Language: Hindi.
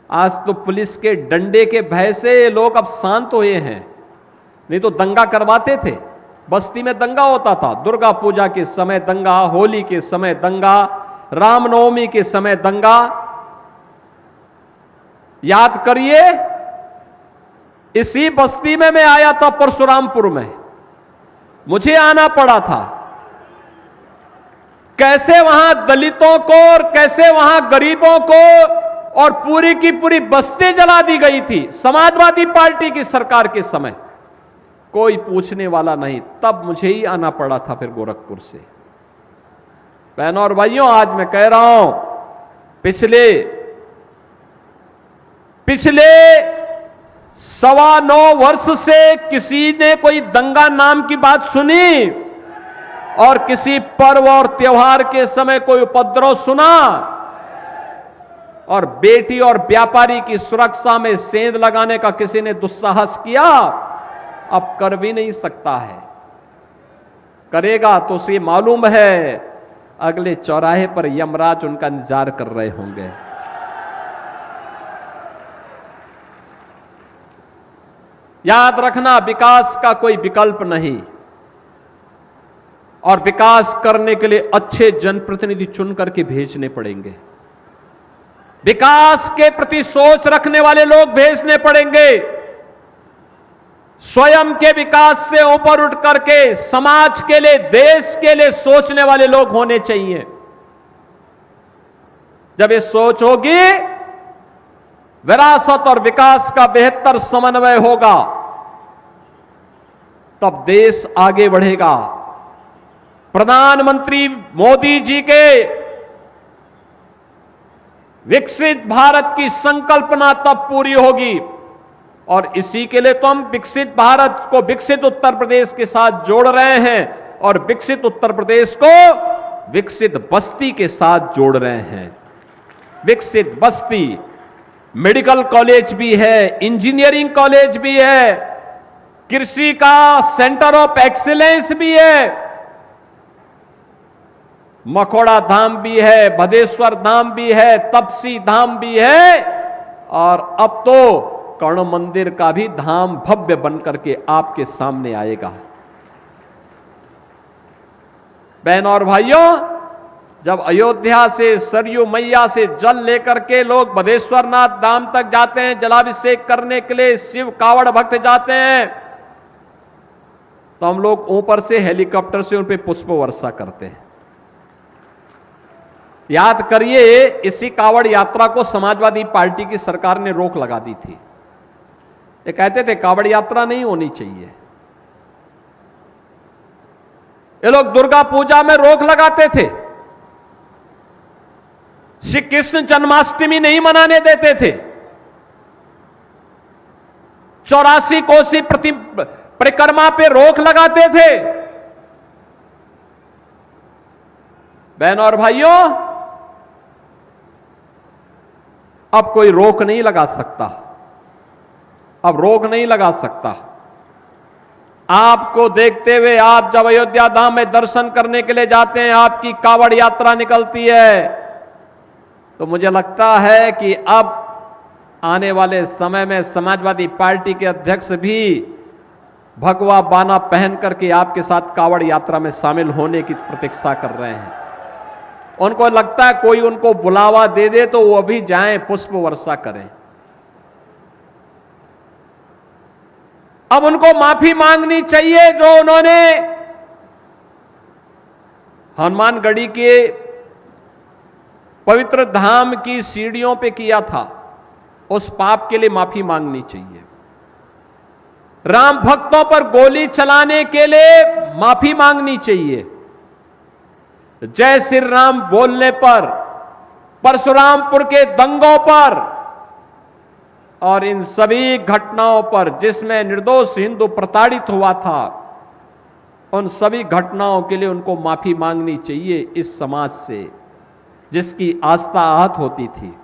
आज तो पुलिस के डंडे के भय से लोग अब शांत हुए हैं, नहीं तो दंगा करवाते थे। बस्ती में दंगा होता था, दुर्गा पूजा के समय दंगा, होली के समय दंगा, रामनवमी के समय दंगा। याद करिए, इसी बस्ती में मैं आया था परशुरामपुर में, मुझे आना पड़ा था। कैसे वहां दलितों को और कैसे वहां गरीबों को और पूरी की पूरी बस्ती जला दी गई थी समाजवादी पार्टी की सरकार के समय, कोई पूछने वाला नहीं। तब मुझे ही आना पड़ा था फिर गोरखपुर से। बहनों और भाइयों, आज मैं कह रहा हूं, पिछले 9.25 वर्ष से किसी ने कोई दंगा नाम की बात सुनी और किसी पर्व और त्योहार के समय कोई उपद्रव सुना? और बेटी और व्यापारी की सुरक्षा में सेंध लगाने का किसी ने दुस्साहस किया? अब कर भी नहीं सकता है। करेगा तो उसे मालूम है अगले चौराहे पर यमराज उनका इंतजार कर रहे होंगे। याद रखना, विकास का कोई विकल्प नहीं, और विकास करने के लिए अच्छे जनप्रतिनिधि चुन करके भेजने पड़ेंगे। विकास के प्रति सोच रखने वाले लोग भेजने पड़ेंगे। स्वयं के विकास से ऊपर उठ करके समाज के लिए, देश के लिए सोचने वाले लोग होने चाहिए। जब ये सोच होगी, विरासत और विकास का बेहतर समन्वय होगा, तब देश आगे बढ़ेगा। प्रधानमंत्री मोदी जी के विकसित भारत की संकल्पना तब पूरी होगी, और इसी के लिए तो हम विकसित भारत को विकसित उत्तर प्रदेश के साथ जोड़ रहे हैं, और विकसित उत्तर प्रदेश को विकसित बस्ती के साथ जोड़ रहे हैं। विकसित बस्ती, मेडिकल कॉलेज भी है, इंजीनियरिंग कॉलेज भी है, कृषि का सेंटर ऑफ एक्सीलेंस भी है, मखौड़ा धाम भी है, भदेश्वर धाम भी है, तपसी धाम भी है, और अब तो कर्ण मंदिर का भी धाम भव्य बनकर के आपके सामने आएगा। बहनों और भाइयों, जब अयोध्या से सरयू मैया से जल लेकर के लोग भदेश्वरनाथ धाम तक जाते हैं जलाभिषेक करने के लिए, शिव कावड़ भक्त जाते हैं, तो हम लोग ऊपर से हेलीकॉप्टर से उन पे पुष्प वर्षा करते हैं। याद करिए, इसी कावड़ यात्रा को समाजवादी पार्टी की सरकार ने रोक लगा दी थी। ये कहते थे कावड़ यात्रा नहीं होनी चाहिए। ये लोग दुर्गा पूजा में रोक लगाते थे, श्री कृष्ण जन्माष्टमी नहीं मनाने देते थे, 84 कोसी परिक्रमा पे रोक लगाते थे। बहनों और भाइयों, अब कोई रोक नहीं लगा सकता, अब रोक नहीं लगा सकता। आपको देखते हुए आप जब अयोध्या धाम में दर्शन करने के लिए जाते हैं, आपकी कावड़ यात्रा निकलती है, तो मुझे लगता है कि अब आने वाले समय में समाजवादी पार्टी के अध्यक्ष भी भगवा बाना पहन करके आपके साथ कावड़ यात्रा में शामिल होने की प्रतीक्षा कर रहे हैं। उनको लगता है कोई उनको बुलावा दे दे तो वो अभी जाएं, पुष्प वर्षा करें। अब उनको माफी मांगनी चाहिए जो उन्होंने हनुमानगढ़ी के पवित्र धाम की सीढ़ियों पे किया था, उस पाप के लिए माफी मांगनी चाहिए। राम भक्तों पर गोली चलाने के लिए माफी मांगनी चाहिए। जय श्री राम बोलने पर, परशुरामपुर के दंगों पर और इन सभी घटनाओं पर जिसमें निर्दोष हिंदू प्रताड़ित हुआ था, उन सभी घटनाओं के लिए उनको माफी मांगनी चाहिए इस समाज से जिसकी आस्था आहत होती थी।